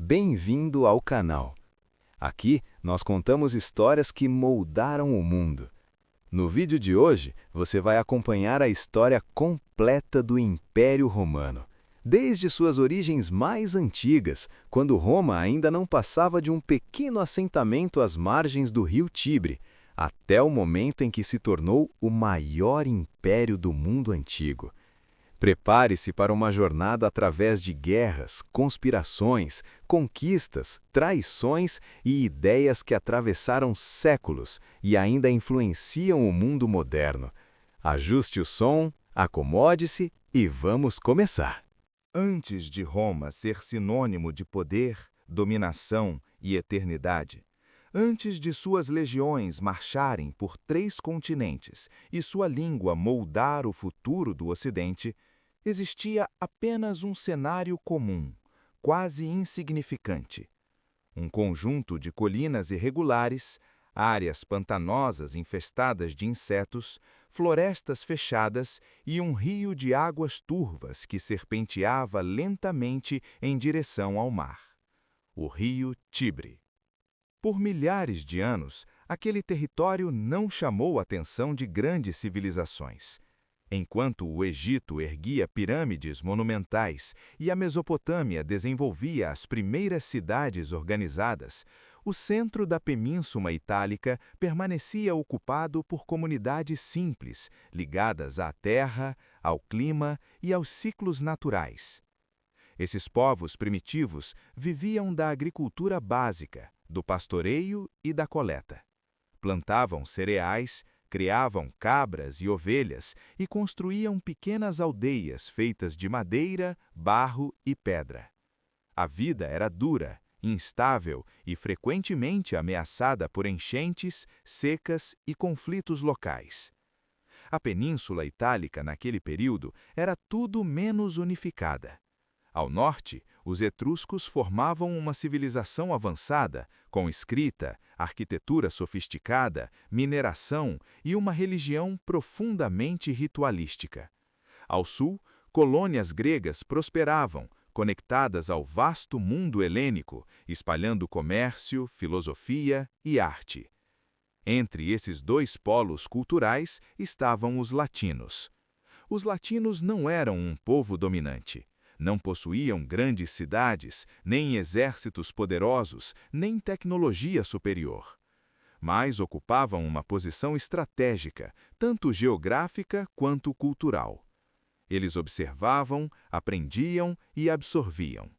bem-vindo ao canal. Aqui nós contamos histórias que moldaram o mundo. No vídeo de hoje, você vai acompanhar a história completa do Império Romano, desde suas origens mais antigas, quando Roma ainda não passava de um pequeno assentamento às margens do rio Tibre, até o momento em que se tornou o maior império do mundo antigo. Prepare-se para uma jornada através de guerras, conspirações, conquistas, traições e ideias que atravessaram séculos e ainda influenciam o mundo moderno. Ajuste o som, acomode-se e vamos começar! Antes de Roma ser sinônimo de poder, dominação e eternidade, antes de suas legiões marcharem por 3 continentes e sua língua moldar o futuro do Ocidente, existia apenas um cenário comum, quase insignificante. Um conjunto de colinas irregulares, áreas pantanosas infestadas de insetos, florestas fechadas e um rio de águas turvas que serpenteava lentamente em direção ao mar. O rio Tibre. Por milhares de anos, aquele território não chamou a atenção de grandes civilizações. Enquanto o Egito erguia pirâmides monumentais e a Mesopotâmia desenvolvia as primeiras cidades organizadas, o centro da Península Itálica permanecia ocupado por comunidades simples, ligadas à terra, ao clima e aos ciclos naturais. Esses povos primitivos viviam da agricultura básica, do pastoreio e da coleta. Plantavam cereais, criavam cabras e ovelhas e construíam pequenas aldeias feitas de madeira, barro e pedra. A vida era dura, instável e frequentemente ameaçada por enchentes, secas e conflitos locais. A Península Itálica naquele período era tudo menos unificada. Ao norte, os etruscos formavam uma civilização avançada, com escrita, arquitetura sofisticada, mineração e uma religião profundamente ritualística. Ao sul, colônias gregas prosperavam, conectadas ao vasto mundo helênico, espalhando comércio, filosofia e arte. Entre esses 2 polos culturais estavam os latinos. Os latinos não eram um povo dominante. Não possuíam grandes cidades, nem exércitos poderosos, nem tecnologia superior. Mas ocupavam uma posição estratégica, tanto geográfica quanto cultural. Eles observavam, aprendiam e absorviam.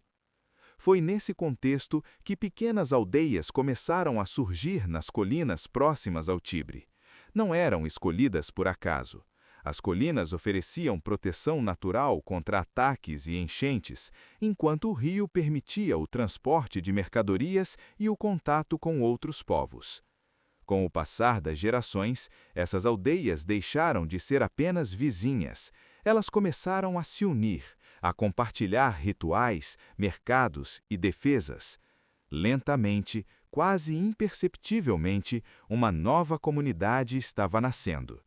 Foi nesse contexto que pequenas aldeias começaram a surgir nas colinas próximas ao Tibre. Não eram escolhidas por acaso. As colinas ofereciam proteção natural contra ataques e enchentes, enquanto o rio permitia o transporte de mercadorias e o contato com outros povos. Com o passar das gerações, essas aldeias deixaram de ser apenas vizinhas. Elas começaram a se unir, a compartilhar rituais, mercados e defesas. Lentamente, quase imperceptivelmente, uma nova comunidade estava nascendo.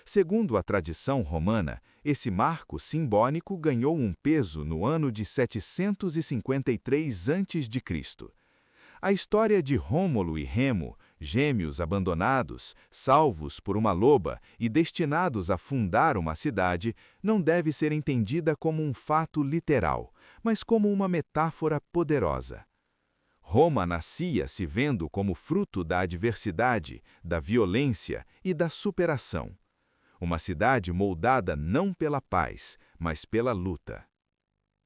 Segundo a tradição romana, esse marco simbólico ganhou um peso no ano de 753 a.C. A história de Rômulo e Remo, gêmeos abandonados, salvos por uma loba e destinados a fundar uma cidade, não deve ser entendida como um fato literal, mas como uma metáfora poderosa. Roma nascia se vendo como fruto da adversidade, da violência e da superação. Uma cidade moldada não pela paz, mas pela luta.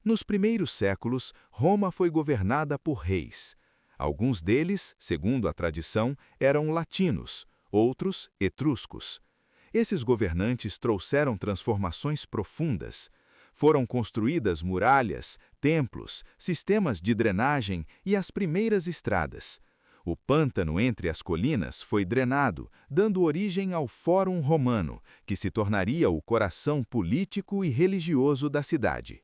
Nos primeiros séculos, Roma foi governada por reis. Alguns deles, segundo a tradição, eram latinos, outros etruscos. Esses governantes trouxeram transformações profundas. Foram construídas muralhas, templos, sistemas de drenagem e as primeiras estradas. O pântano entre as colinas foi drenado, dando origem ao Fórum Romano, que se tornaria o coração político e religioso da cidade.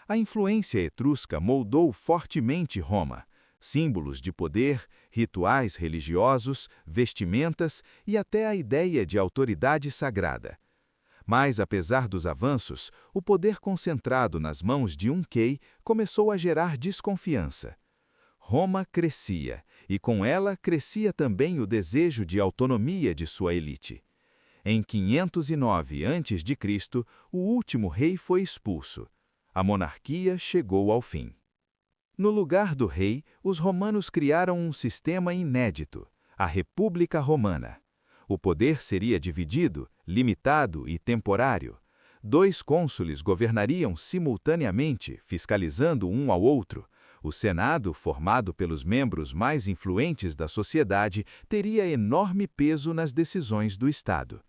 A influência etrusca moldou fortemente Roma. Símbolos de poder, rituais religiosos, vestimentas e até a ideia de autoridade sagrada. Mas, apesar dos avanços, o poder concentrado nas mãos de um rei começou a gerar desconfiança. Roma crescia, e com ela crescia também o desejo de autonomia de sua elite. Em 509 a.C., o último rei foi expulso. A monarquia chegou ao fim. No lugar do rei, os romanos criaram um sistema inédito, a República Romana. O poder seria dividido, limitado e temporário. 2 cônsules governariam simultaneamente, fiscalizando um ao outro. O Senado, formado pelos membros mais influentes da sociedade, teria enorme peso nas decisões do Estado.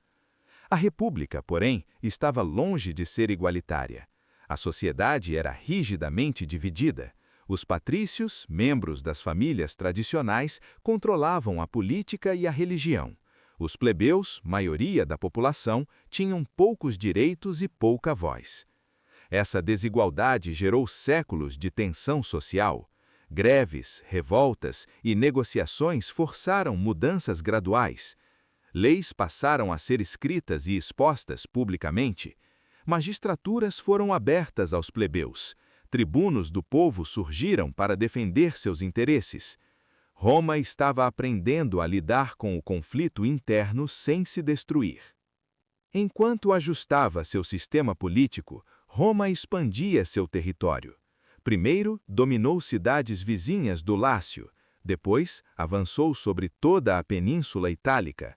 A República, porém, estava longe de ser igualitária. A sociedade era rigidamente dividida. Os patrícios, membros das famílias tradicionais, controlavam a política e a religião. Os plebeus, maioria da população, tinham poucos direitos e pouca voz. Essa desigualdade gerou séculos de tensão social. Greves, revoltas e negociações forçaram mudanças graduais. Leis passaram a ser escritas e expostas publicamente. Magistraturas foram abertas aos plebeus. Tribunos do povo surgiram para defender seus interesses. Roma estava aprendendo a lidar com o conflito interno sem se destruir. Enquanto ajustava seu sistema político, Roma expandia seu território. Primeiro, dominou cidades vizinhas do Lácio. Depois, avançou sobre toda a Península Itálica.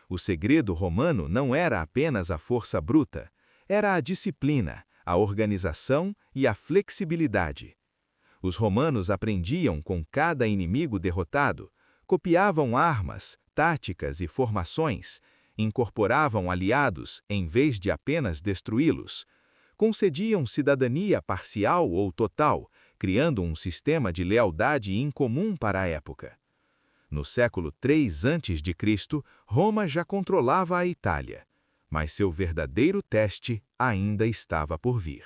O segredo romano não era apenas a força bruta, era a disciplina, a organização e a flexibilidade. Os romanos aprendiam com cada inimigo derrotado, copiavam armas, táticas e formações, incorporavam aliados em vez de apenas destruí-los, concediam cidadania parcial ou total, criando um sistema de lealdade incomum para a época. No século III a.C., Roma já controlava a Itália, mas seu verdadeiro teste ainda estava por vir.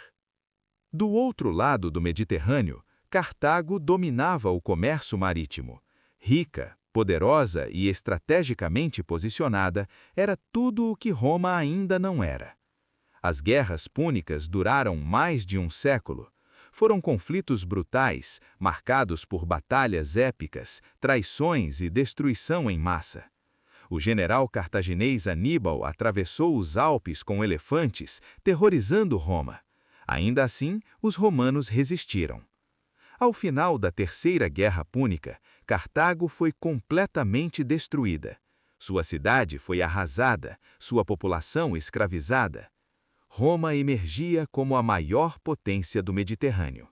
Do outro lado do Mediterrâneo, Cartago dominava o comércio marítimo. Rica, poderosa e estrategicamente posicionada, era tudo o que Roma ainda não era. As guerras púnicas duraram mais de um século. Foram conflitos brutais, marcados por batalhas épicas, traições e destruição em massa. O general cartaginês Aníbal atravessou os Alpes com elefantes, terrorizando Roma. Ainda assim, os romanos resistiram. Ao final da Terceira Guerra Púnica, Cartago foi completamente destruída. Sua cidade foi arrasada, sua população escravizada. Roma emergia como a maior potência do Mediterrâneo.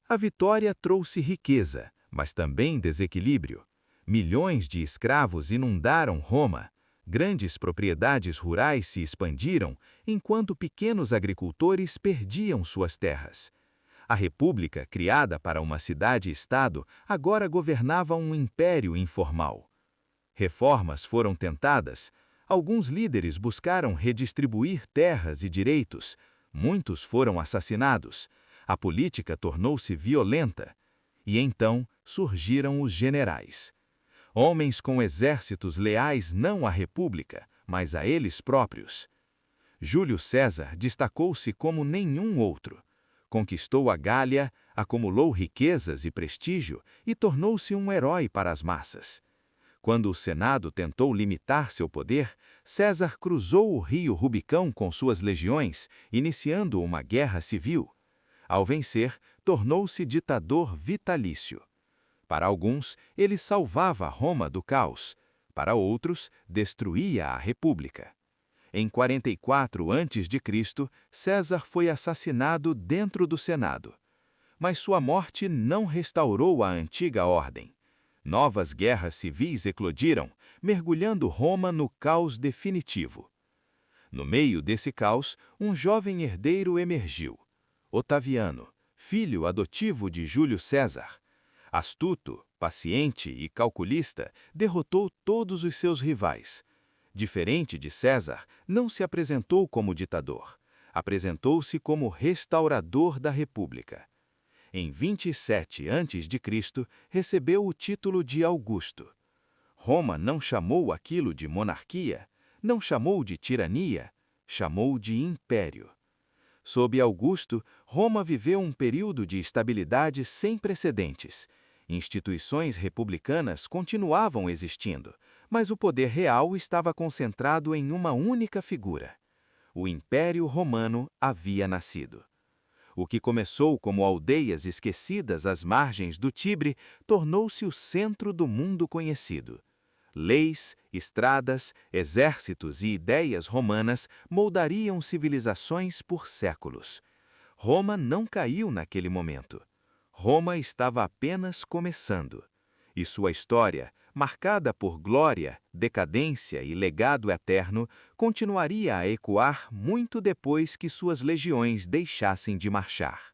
A vitória trouxe riqueza, mas também desequilíbrio. Milhões de escravos inundaram Roma. Grandes propriedades rurais se expandiram, enquanto pequenos agricultores perdiam suas terras. A República, criada para uma cidade-estado, agora governava um império informal. Reformas foram tentadas. Alguns líderes buscaram redistribuir terras e direitos. Muitos foram assassinados. A política tornou-se violenta. E então surgiram os generais. Homens com exércitos leais não à República, mas a eles próprios. Júlio César destacou-se como nenhum outro. Conquistou a Gália, acumulou riquezas e prestígio e tornou-se um herói para as massas. Quando o Senado tentou limitar seu poder, César cruzou o rio Rubicão com suas legiões, iniciando uma guerra civil. Ao vencer, tornou-se ditador vitalício. Para alguns, ele salvava Roma do caos. Para outros, destruía a República. Em 44 a.C., César foi assassinado dentro do Senado. Mas sua morte não restaurou a antiga ordem. Novas guerras civis eclodiram, mergulhando Roma no caos definitivo. No meio desse caos, um jovem herdeiro emergiu. Otaviano, filho adotivo de Júlio César. Astuto, paciente e calculista, derrotou todos os seus rivais. Diferente de César, não se apresentou como ditador. Apresentou-se como restaurador da República. Em 27 a.C., recebeu o título de Augusto. Roma não chamou aquilo de monarquia, não chamou de tirania, chamou de império. Sob Augusto, Roma viveu um período de estabilidade sem precedentes. Instituições republicanas continuavam existindo, mas o poder real estava concentrado em uma única figura. O Império Romano havia nascido. O que começou como aldeias esquecidas às margens do Tibre tornou-se o centro do mundo conhecido. Leis, estradas, exércitos e ideias romanas moldariam civilizações por séculos. Roma não caiu naquele momento. Roma estava apenas começando. E sua história, marcada por glória, decadência e legado eterno, continuaria a ecoar muito depois que suas legiões deixassem de marchar.